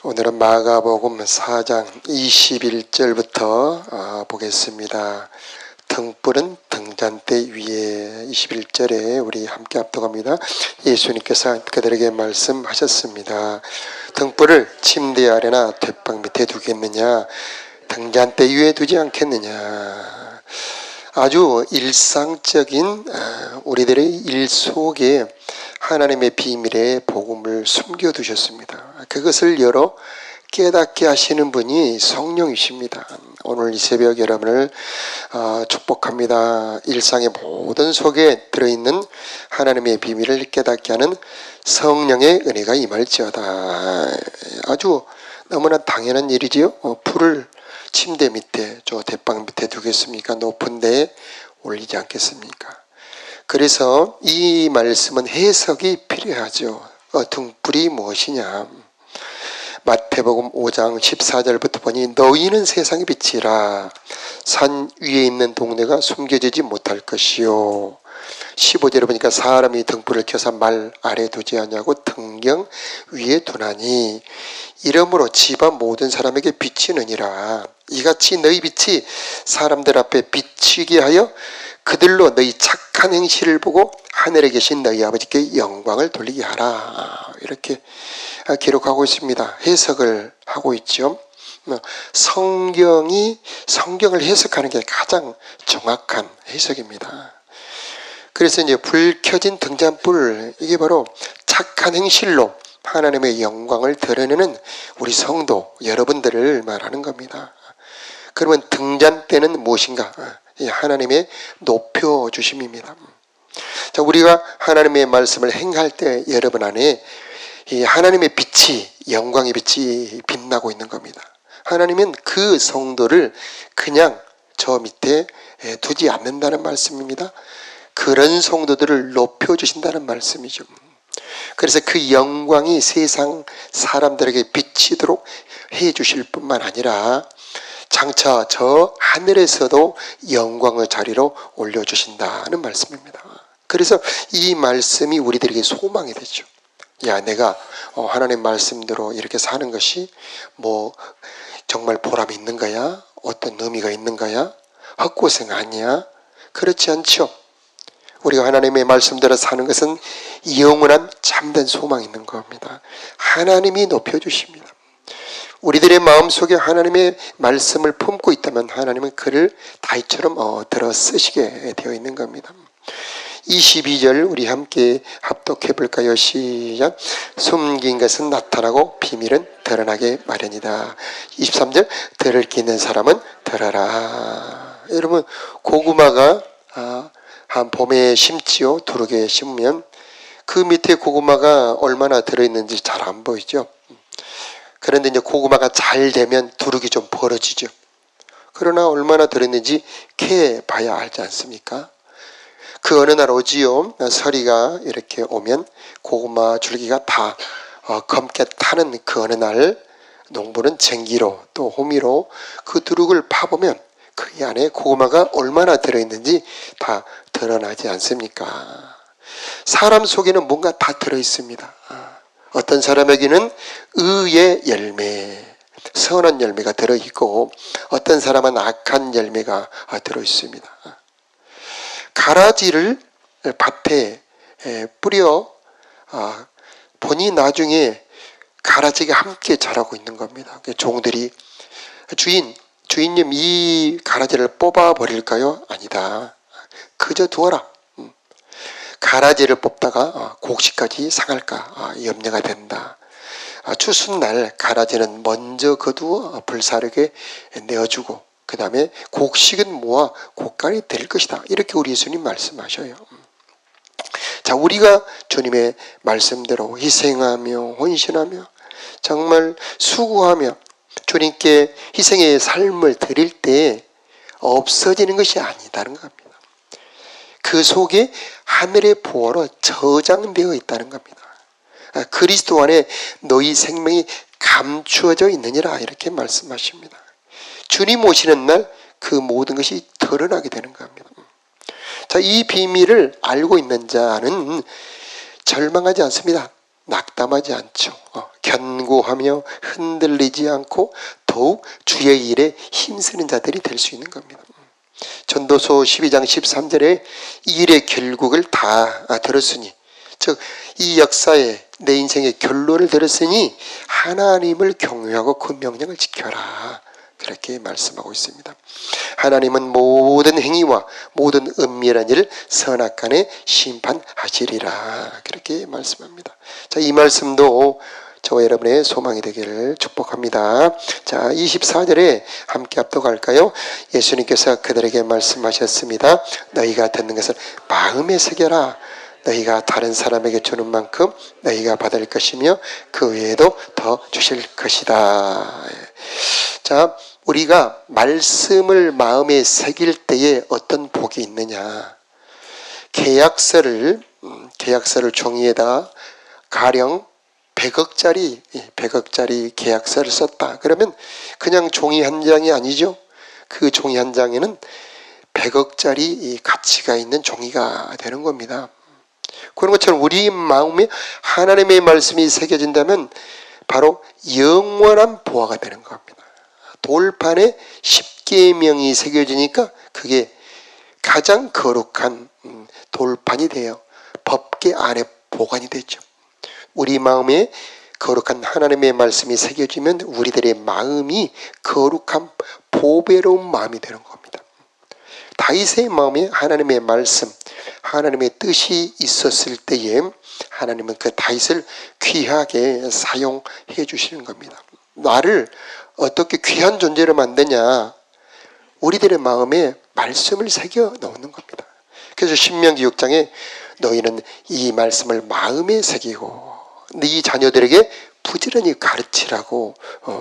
오늘은 마가복음 4장 21절부터 보겠습니다. 등불은 등잔대 위에 21절에 우리 함께 합독합니다. 예수님께서 그들에게 말씀하셨습니다. 등불을 침대 아래나 뒷방 밑에 두겠느냐, 등잔대 위에 두지 않겠느냐. 아주 일상적인 우리들의 일 속에 하나님의 비밀의 복음을 숨겨두셨습니다. 그것을 열어 깨닫게 하시는 분이 성령이십니다. 오늘 이 새벽 여러분을 축복합니다. 일상의 모든 속에 들어있는 하나님의 비밀을 깨닫게 하는 성령의 은혜가 임할지어다. 아주 너무나 당연한 일이지요. 불을 침대 밑에, 저 대방 밑에 두겠습니까? 높은 데에 올리지 않겠습니까? 그래서 이 말씀은 해석이 필요하죠. 등불이 무엇이냐? 마태복음 5장 14절부터 보니 너희는 세상의 빛이라. 산 위에 있는 동네가 숨겨지지 못할 것이요. 15절에 보니까 사람이 등불을 켜서 말 아래 두지 않냐고 등경 위에 두나니 이러므로 집안 모든 사람에게 비치느니라. 이같이 너희 빛이 사람들 앞에 비치게 하여 그들로 너희 착한 행실을 보고 하늘에 계신 너희 아버지께 영광을 돌리게 하라. 이렇게 기록하고 있습니다. 해석을 하고 있죠. 성경을 해석하는 게 가장 정확한 해석입니다. 그래서 이제 불 켜진 등잔불, 이게 바로 착한 행실로 하나님의 영광을 드러내는 우리 성도 여러분들을 말하는 겁니다. 그러면 등잔대는 무엇인가? 하나님의 높여주심입니다. 자, 우리가 하나님의 말씀을 행할 때 여러분 안에 이 하나님의 빛이, 영광의 빛이 빛나고 있는 겁니다. 하나님은 그 성도를 그냥 저 밑에 두지 않는다는 말씀입니다. 그런 성도들을 높여주신다는 말씀이죠. 그래서 그 영광이 세상 사람들에게 비치도록 해주실 뿐만 아니라 장차 저 하늘에서도 영광의 자리로 올려주신다는 말씀입니다. 그래서 이 말씀이 우리들에게 소망이 되죠. 야, 내가 하나님 말씀대로 이렇게 사는 것이 뭐 정말 보람이 있는 거야? 어떤 의미가 있는 거야? 헛고생 아니야? 그렇지 않죠. 우리가 하나님의 말씀대로 사는 것은 영원한 참된 소망이 있는 겁니다. 하나님이 높여주십니다. 우리들의 마음속에 하나님의 말씀을 품고 있다면 하나님은 그를 다윗처럼 들어 쓰시게 되어 있는 겁니다. 22절 우리 함께 합독해 볼까요? 시작. 숨긴 것은 나타나고 비밀은 드러나게 마련이다. 23절 들을 게 있는 사람은 들어라. 여러분, 고구마가 한 봄에 심지요. 두르게 심으면 그 밑에 고구마가 얼마나 들어있는지 잘 안 보이죠. 그런데 이제 고구마가 잘 되면 두르기 좀 벌어지죠. 그러나 얼마나 들어있는지 캐 봐야 알지 않습니까? 그 어느 날 오지요. 서리가 이렇게 오면 고구마 줄기가 다 검게 타는 그 어느 날 농부는 쟁기로 또 호미로 그 두룩을 파보면 그 안에 고구마가 얼마나 들어있는지 다 드러나지 않습니까? 사람 속에는 뭔가 다 들어있습니다. 어떤 사람에게는 의의 열매, 선한 열매가 들어있고 어떤 사람은 악한 열매가 들어있습니다. 가라지를 밭에 뿌려 보니 나중에 가라지가 함께 자라고 있는 겁니다. 종들이 주인님 이 가라지를 뽑아버릴까요? 아니다. 그저 두어라. 가라지를 뽑다가 곡식까지 상할까 염려가 된다. 추수날 가라지는 먼저 거두어 불사르게 내어주고 그 다음에 곡식은 모아 곡간이 될 것이다. 이렇게 우리 예수님 말씀하셔요. 자, 우리가 주님의 말씀대로 희생하며 헌신하며 정말 수고하며 주님께 희생의 삶을 드릴 때 없어지는 것이 아니다는 겁니다. 그 속에 하늘의 보화로 저장되어 있다는 겁니다. 그리스도 안에 너희 생명이 감추어져 있느니라 이렇게 말씀하십니다. 주님 오시는 날 그 모든 것이 드러나게 되는 겁니다. 자, 이 비밀을 알고 있는 자는 절망하지 않습니다. 낙담하지 않죠. 견고하며 흔들리지 않고 더욱 주의 일에 힘쓰는 자들이 될 수 있는 겁니다. 전도서 12장 13절에 이 일의 결국을 다 들었으니, 즉 이 역사에 내 인생의 결론을 들었으니 하나님을 경외하고 그 명령을 지켜라, 그렇게 말씀하고 있습니다. 하나님은 모든 행위와 모든 은밀한 일을 선악간에 심판하시리라, 그렇게 말씀합니다. 자, 이 말씀도 저와 여러분의 소망이 되기를 축복합니다. 자, 24절에 함께 합독할까요? 예수님께서 그들에게 말씀하셨습니다. 너희가 듣는 것을 마음에 새겨라. 너희가 다른 사람에게 주는 만큼 너희가 받을 것이며 그 외에도 더 주실 것이다. 자, 우리가 말씀을 마음에 새길 때에 어떤 복이 있느냐. 계약서를 종이에다 가령 100억짜리 계약서를 썼다. 그러면 그냥 종이 한 장이 아니죠. 그 종이 한 장에는 100억짜리 가치가 있는 종이가 되는 겁니다. 그런 것처럼 우리 마음에 하나님의 말씀이 새겨진다면 바로 영원한 보화가 되는 겁니다. 돌판에 10계명이 새겨지니까 그게 가장 거룩한 돌판이 돼요. 법계 안에 보관이 되죠. 우리 마음에 거룩한 하나님의 말씀이 새겨지면 우리들의 마음이 거룩한 보배로운 마음이 되는 겁니다. 다윗의 마음에 하나님의 말씀, 하나님의 뜻이 있었을 때에 하나님은 그 다윗을 귀하게 사용해 주시는 겁니다. 나를 어떻게 귀한 존재로 만드냐? 우리들의 마음에 말씀을 새겨 넣는 겁니다. 그래서 신명기 6장에 너희는 이 말씀을 마음에 새기고 네 자녀들에게 부지런히 가르치라고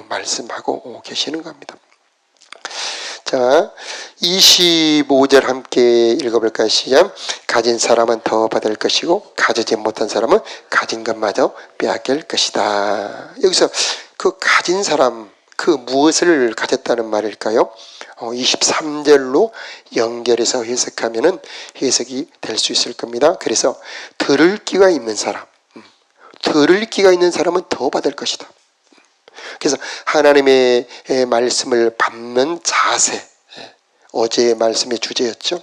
말씀하고 계시는 겁니다. 자, 25절 함께 읽어볼까요? 시작. 가진 사람은 더 받을 것이고 가지지 못한 사람은 가진 것마저 빼앗길 것이다. 여기서 그 가진 사람, 그 무엇을 가졌다는 말일까요? 23절로 연결해서 해석하면은 해석이 될 수 있을 겁니다. 그래서 들을 귀가 있는 사람은 더 받을 것이다. 그래서 하나님의 말씀을 받는 자세, 어제의 말씀의 주제였죠.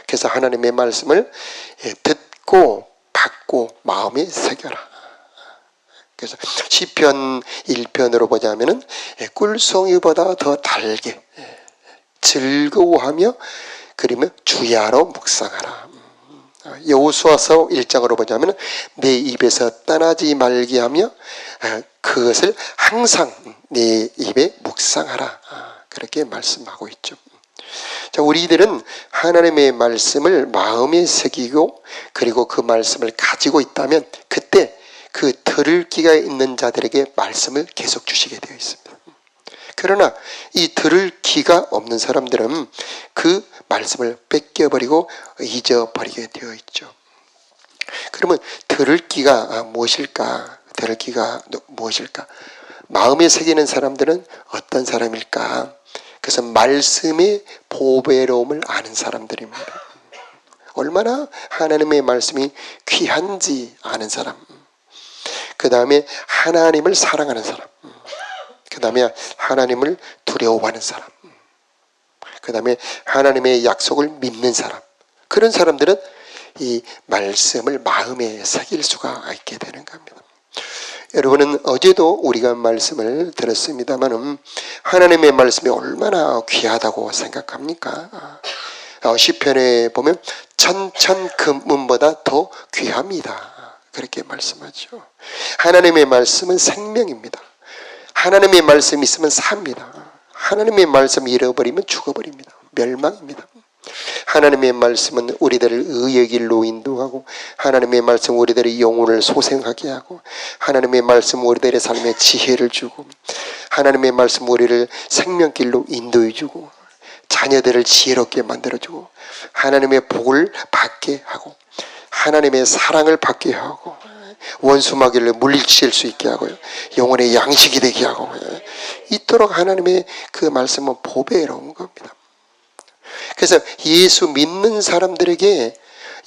그래서 하나님의 말씀을 듣고 받고 마음에 새겨라. 그래서 시편 1편으로 보자면은 꿀송이보다 더 달게 즐거워하며 그러면 주야로 묵상하라. 여호수아서 1장으로 보자면 내 입에서 떠나지 말게 하며 그것을 항상 내 입에 묵상하라, 그렇게 말씀하고 있죠. 자, 우리들은 하나님의 말씀을 마음에 새기고 그리고 그 말씀을 가지고 있다면 그때 그 들을 귀가 있는 자들에게 말씀을 계속 주시게 되어 있습니다. 그러나 이 들을 귀가 없는 사람들은 그 말씀을 뺏겨버리고 잊어버리게 되어 있죠. 그러면 들을 귀가 무엇일까? 들을 귀가 무엇일까? 마음에 새기는 사람들은 어떤 사람일까? 그래서 말씀의 보배로움을 아는 사람들입니다. 얼마나 하나님의 말씀이 귀한지 아는 사람, 그 다음에 하나님을 사랑하는 사람, 그 다음에 하나님을 두려워하는 사람, 그 다음에 하나님의 약속을 믿는 사람, 그런 사람들은 이 말씀을 마음에 새길 수가 있게 되는 겁니다. 여러분은 어제도 우리가 말씀을 들었습니다만 하나님의 말씀이 얼마나 귀하다고 생각합니까? 시편에 보면 천천금문보다 더 귀합니다, 그렇게 말씀하죠. 하나님의 말씀은 생명입니다. 하나님의 말씀이 있으면 삽니다. 하나님의 말씀 잃어버리면 죽어버립니다. 멸망입니다. 하나님의 말씀은 우리들을 의의 길로 인도하고 하나님의 말씀 우리들의 영혼을 소생하게 하고 하나님의 말씀 우리들의 삶에 지혜를 주고 하나님의 말씀 우리를 생명길로 인도해 주고 자녀들을 지혜롭게 만들어주고 하나님의 복을 받게 하고 하나님의 사랑을 받게 하고 원수마귀를 물리칠 수 있게 하고요, 영혼의 양식이 되게 하고 이토록 하나님의 그 말씀은 보배로운 겁니다. 그래서 예수 믿는 사람들에게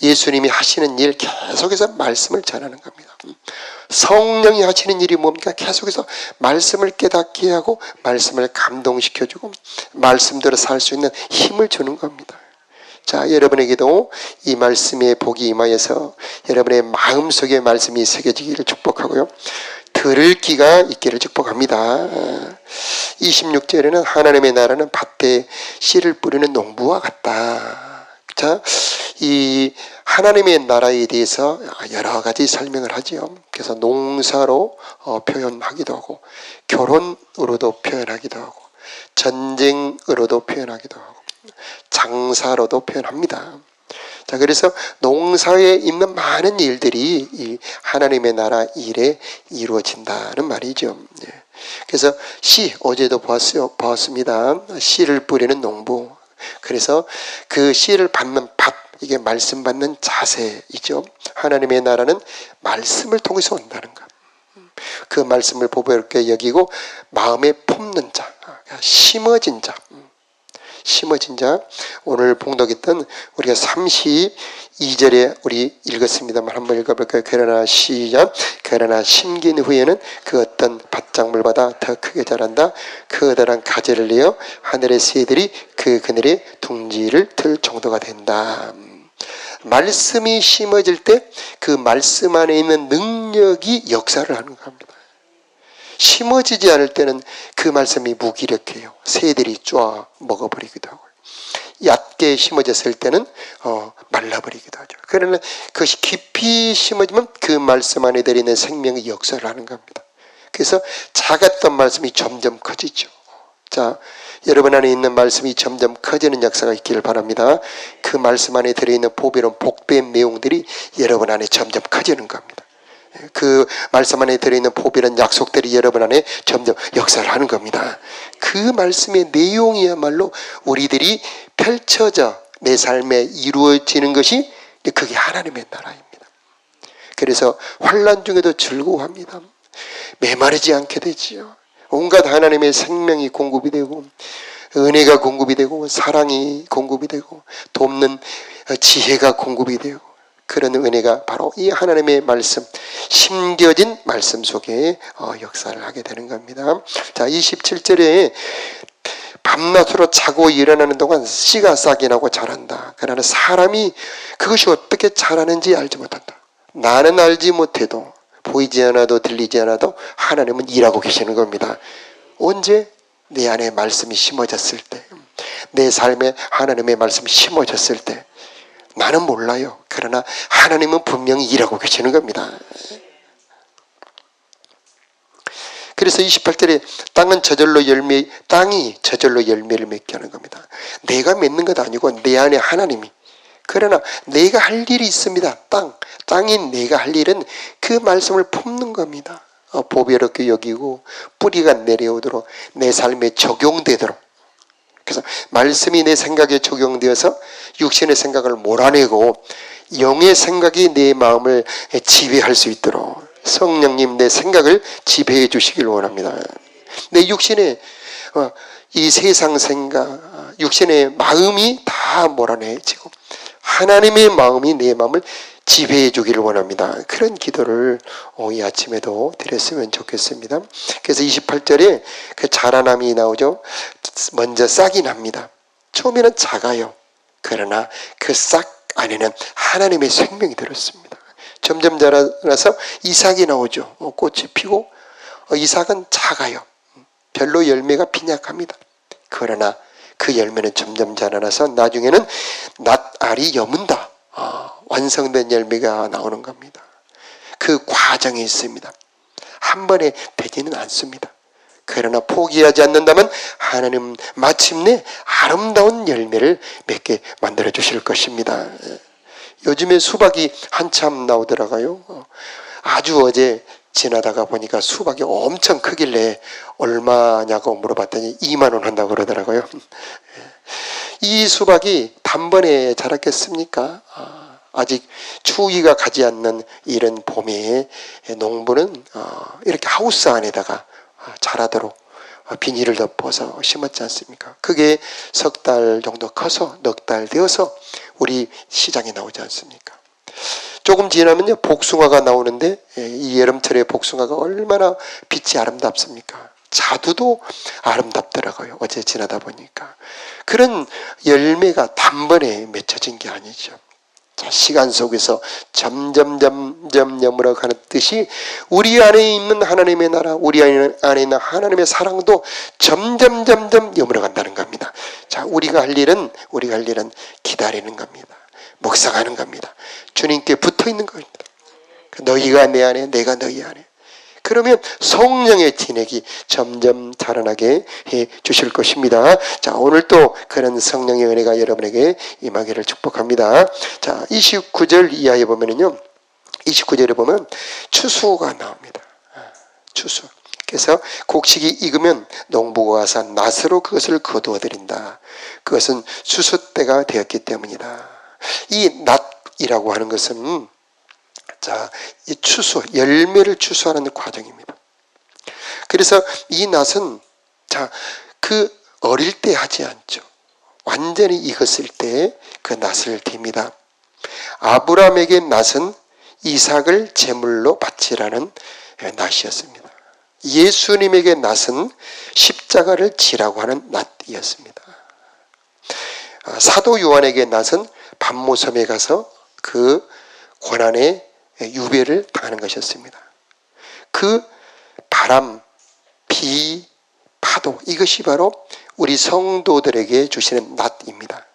예수님이 하시는 일 계속해서 말씀을 전하는 겁니다. 성령이 하시는 일이 뭡니까? 계속해서 말씀을 깨닫게 하고 말씀을 감동시켜주고 말씀대로 살 수 있는 힘을 주는 겁니다. 자, 여러분에게도 이 말씀의 복이 임하여서 여러분의 마음속에 말씀이 새겨지기를 축복하고요. 들을 귀가 있기를 축복합니다. 26절에는 하나님의 나라는 밭에 씨를 뿌리는 농부와 같다. 자, 이 하나님의 나라에 대해서 여러 가지 설명을 하지요. 그래서 농사로 표현하기도 하고 결혼으로도 표현하기도 하고 전쟁으로도 표현하기도 하고 장사로도 표현합니다. 자, 그래서 농사에 있는 많은 일들이 이 하나님의 나라 일에 이루어진다는 말이죠. 그래서 씨, 어제도 보았습니다. 씨를 뿌리는 농부. 그래서 그 씨를 받는 밭, 이게 말씀 받는 자세이죠. 하나님의 나라는 말씀을 통해서 온다는 것. 그 말씀을 보배롭게 여기고 마음에 품는 자, 심어진 자. 심어진 자, 오늘 봉독했던 우리가 32절에 우리 읽었습니다만 한번 읽어볼까요? 그러나 시작. 그러나 심긴 후에는 그 어떤 밭작물보다 더 크게 자란다. 커다란 가지를 내어 하늘의 새들이 그 그늘에 둥지를 틀 정도가 된다. 말씀이 심어질 때 그 말씀 안에 있는 능력이 역사를 하는 겁니다. 심어지지 않을 때는 그 말씀이 무기력해요. 새들이 쪼아 먹어버리기도 하고, 얕게 심어졌을 때는 말라버리기도 하죠. 그러나 그것이 깊이 심어지면 그 말씀 안에 들어있는 생명의 역사를 하는 겁니다. 그래서 작았던 말씀이 점점 커지죠. 자, 여러분 안에 있는 말씀이 점점 커지는 역사가 있기를 바랍니다. 그 말씀 안에 들어있는 보배로운 복된 내용들이 여러분 안에 점점 커지는 겁니다. 그 말씀 안에 들어있는 보배란 약속들이 여러분 안에 점점 역사를 하는 겁니다. 그 말씀의 내용이야말로 우리들이 펼쳐져 내 삶에 이루어지는 것이 그게 하나님의 나라입니다. 그래서 환난 중에도 즐거워합니다. 메마르지 않게 되지요. 온갖 하나님의 생명이 공급이 되고 은혜가 공급이 되고 사랑이 공급이 되고 돕는 지혜가 공급이 되고, 그런 은혜가 바로 이 하나님의 말씀, 심겨진 말씀 속에 역사를 하게 되는 겁니다. 자, 27절에 밤낮으로 자고 일어나는 동안 씨가 싹이 나고 자란다. 그러나 사람이 그것이 어떻게 자라는지 알지 못한다. 나는 알지 못해도, 보이지 않아도 들리지 않아도 하나님은 일하고 계시는 겁니다. 언제? 내 안에 말씀이 심어졌을 때, 내 삶에 하나님의 말씀이 심어졌을 때. 나는 몰라요. 그러나 하나님은 분명히 일하고 계시는 겁니다. 그래서 28절에 땅이 저절로 열매를 맺게 하는 겁니다. 내가 맺는 것 아니고 내 안에 하나님이. 그러나 내가 할 일이 있습니다. 땅인 내가 할 일은 그 말씀을 품는 겁니다. 보배롭게 여기고 뿌리가 내려오도록 내 삶에 적용되도록. 그래서 말씀이 내 생각에 적용되어서 육신의 생각을 몰아내고 영의 생각이 내 마음을 지배할 수 있도록 성령님 내 생각을 지배해 주시길 원합니다. 내 육신의 이 세상 생각, 육신의 마음이 다 몰아내지고 하나님의 마음이 내 마음을 지배해 주기를 원합니다. 그런 기도를 이 아침에도 드렸으면 좋겠습니다. 그래서 28절에 그 자라남이 나오죠. 먼저 싹이 납니다. 처음에는 작아요. 그러나 그 싹 안에는 하나님의 생명이 들었습니다. 점점 자라나서 이삭이 나오죠. 꽃이 피고 이삭은 작아요. 별로 열매가 빈약합니다. 그러나 그 열매는 점점 자라나서 나중에는 낫알이 여문다. 완성된 열매가 나오는 겁니다. 그 과정이 있습니다. 한 번에 되지는 않습니다. 그러나 포기하지 않는다면 하나님 마침내 아름다운 열매를 맺게 만들어 주실 것입니다. 요즘에 수박이 한참 나오더라고요. 아주 어제 지나다가 보니까 수박이 엄청 크길래 얼마냐고 물어봤더니 2만 원 한다고 그러더라고요. 이 수박이 단번에 자랐겠습니까? 아직 추위가 가지 않는 이런 봄에 농부는 이렇게 하우스 안에다가 자라도록 비닐을 덮어서 심었지 않습니까? 그게 석 달 정도 커서 넉 달 되어서 우리 시장에 나오지 않습니까? 조금 지나면요 복숭아가 나오는데 이 여름철에 복숭아가 얼마나 빛이 아름답습니까? 자두도 아름답더라고요. 어제 지나다 보니까. 그런 열매가 단번에 맺혀진 게 아니죠. 자, 시간 속에서 점점 여물어가는 뜻이 우리 안에 있는 하나님의 나라, 우리 안에 있는 하나님의 사랑도 점점 여물어간다는 겁니다. 자, 우리가 할 일은 기다리는 겁니다. 묵상하는 겁니다. 주님께 붙어 있는 겁니다. 너희가 내 안에, 내가 너희 안에. 그러면 성령의 진액이 점점 자라나게 해 주실 것입니다. 자, 오늘 또 그런 성령의 은혜가 여러분에게 임하기를 축복합니다. 자, 29절 이하에 보면은요, 29절에 보면 추수가 나옵니다. 추수. 그래서 곡식이 익으면 농부가 와서 낫으로 그것을 거두어 드린다. 그것은 추수 때가 되었기 때문이다. 이 낫이라고 하는 것은 자, 이 추수, 열매를 추수하는 과정입니다. 그래서 이 낫은 자, 그 어릴 때 하지 않죠. 완전히 익었을 때 그 낫을 댑니다. 아브라함에게 낫은 이삭을 제물로 바치라는 낫이었습니다. 예수님에게 낫은 십자가를 지라고 하는 낫이었습니다. 사도 요한에게 낫은 반모섬에 가서 그 고난의 유배를 당하는 것이었습니다. 그 바람, 비, 파도, 이것이 바로 우리 성도들에게 주시는 낫입니다.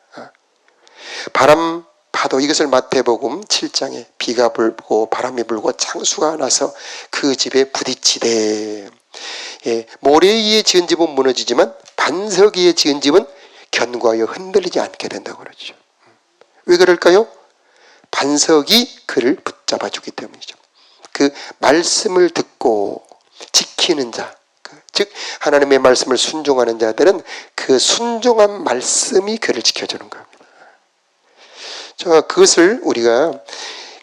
바람, 파도, 이것을 마태복음 7장에 비가 불고 바람이 불고 창수가 나서 그 집에 부딪히되, 모래 위에 지은 집은 무너지지만 반석 위에 지은 집은 견고하여 흔들리지 않게 된다고 그러죠. 왜 그럴까요? 반석이 그를 붙잡아주기 때문이죠. 그 말씀을 듣고 지키는 자, 즉 하나님의 말씀을 순종하는 자들은 그 순종한 말씀이 그를 지켜주는 겁니다. 그것을 우리가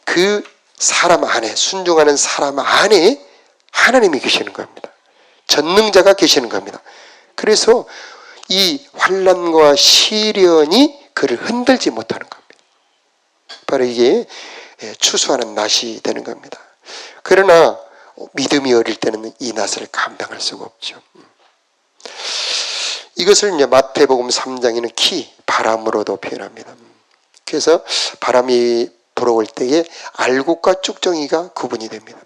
그 사람 안에, 순종하는 사람 안에 하나님이 계시는 겁니다. 전능자가 계시는 겁니다. 그래서 이 환난과 시련이 그를 흔들지 못하는 겁니다. 바로 이게 추수하는 낫이 되는 겁니다. 그러나 믿음이 어릴 때는 이 낫을 감당할 수가 없죠. 이것을 이제 마태복음 3장에는 키, 바람으로도 표현합니다. 그래서 바람이 불어올 때에 알곡과 쭉정이가 구분이 됩니다.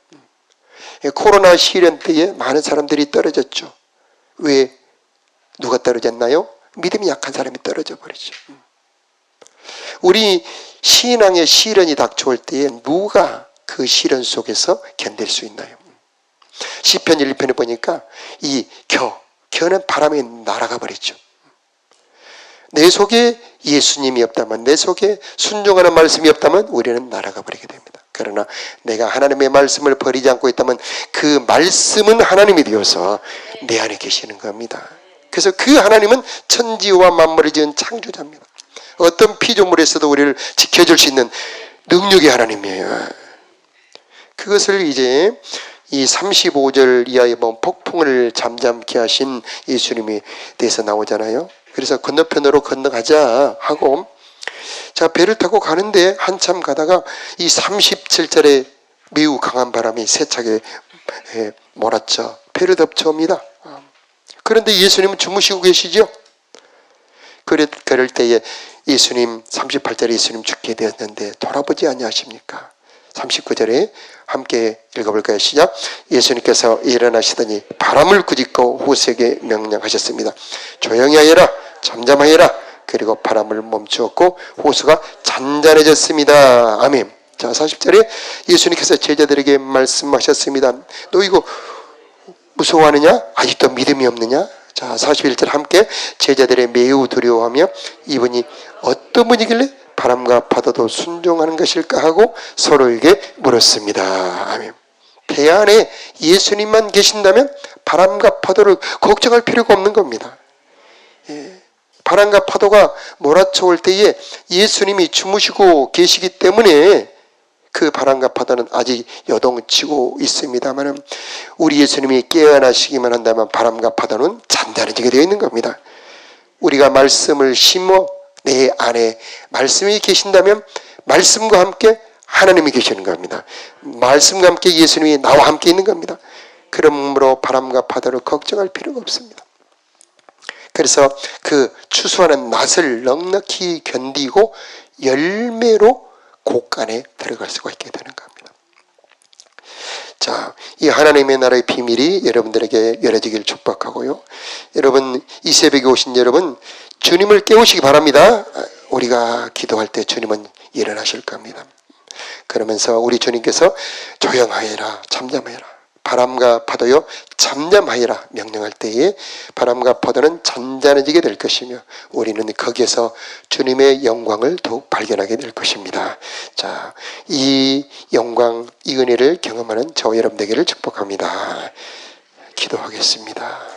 코로나 시련 때에 많은 사람들이 떨어졌죠. 왜? 누가 떨어졌나요? 믿음이 약한 사람이 떨어져 버리죠. 우리 신앙의 시련이 닥쳐올 때에 누가 그 시련 속에서 견딜 수 있나요? 시편 1편에 보니까 이 겨는 바람에 날아가 버리죠. 내 속에 예수님이 없다면, 내 속에 순종하는 말씀이 없다면 우리는 날아가 버리게 됩니다. 그러나 내가 하나님의 말씀을 버리지 않고 있다면 그 말씀은 하나님이 되어서 내 안에 계시는 겁니다. 그래서 그 하나님은 천지와 만물을 지은 창조자입니다. 어떤 피조물에서도 우리를 지켜줄 수 있는 능력의 하나님이에요. 그것을 이제 이 35절 이하에 보면 폭풍을 잠잠케 하신 예수님에 대해서 나오잖아요. 그래서 건너편으로 건너가자 하고, 자, 배를 타고 가는데 한참 가다가 이 37절에 매우 강한 바람이 세차게 몰았죠. 배를 덮쳐옵니다. 그런데 예수님은 주무시고 계시죠. 그럴 때에 예수님 38절에 예수님 죽게 되었는데 돌아보지 아니하십니까? 39절에 함께 읽어볼까요? 시작. 예수님께서 일어나시더니 바람을 꾸짖고 호수에게 명령하셨습니다. 조용히 하여라, 잠잠하여라. 그리고 바람을 멈추었고 호수가 잔잔해졌습니다. 아멘. 자, 40절에 예수님께서 제자들에게 말씀하셨습니다. 너 이거 무서워하느냐? 아직도 믿음이 없느냐? 자, 41절 함께 제자들의 매우 두려워하며 이분이 어떤 분이길래 바람과 파도도 순종하는 것일까 하고 서로에게 물었습니다. 아멘. 배 안에 예수님만 계신다면 바람과 파도를 걱정할 필요가 없는 겁니다. 바람과 파도가 몰아쳐올 때에 예수님이 주무시고 계시기 때문에 그 바람과 파도는 아직 여동치고 있습니다만 우리 예수님이 깨어나시기만 한다면 바람과 파도는 잔잔해지게 되어 있는 겁니다. 우리가 말씀을 심어 내 안에 말씀이 계신다면 말씀과 함께 하나님이 계시는 겁니다. 말씀과 함께 예수님이 나와 함께 있는 겁니다. 그러므로 바람과 파도를 걱정할 필요가 없습니다. 그래서 그 추수하는 낫을 넉넉히 견디고 열매로 곳간에 들어갈 수가 있게 되는 겁니다. 자, 이 하나님의 나라의 비밀이 여러분들에게 열어지기를 축복하고요. 여러분, 이 새벽에 오신 여러분, 주님을 깨우시기 바랍니다. 우리가 기도할 때 주님은 일어나실 겁니다. 그러면서 우리 주님께서 조용하여라, 잠잠하여라. 바람과 파도요 잠잠하여라 명령할 때에 바람과 파도는 잔잔해지게 될 것이며 우리는 거기에서 주님의 영광을 더욱 발견하게 될 것입니다. 자, 이 영광, 이 은혜를 경험하는 저와 여러분 되기를 축복합니다. 기도하겠습니다.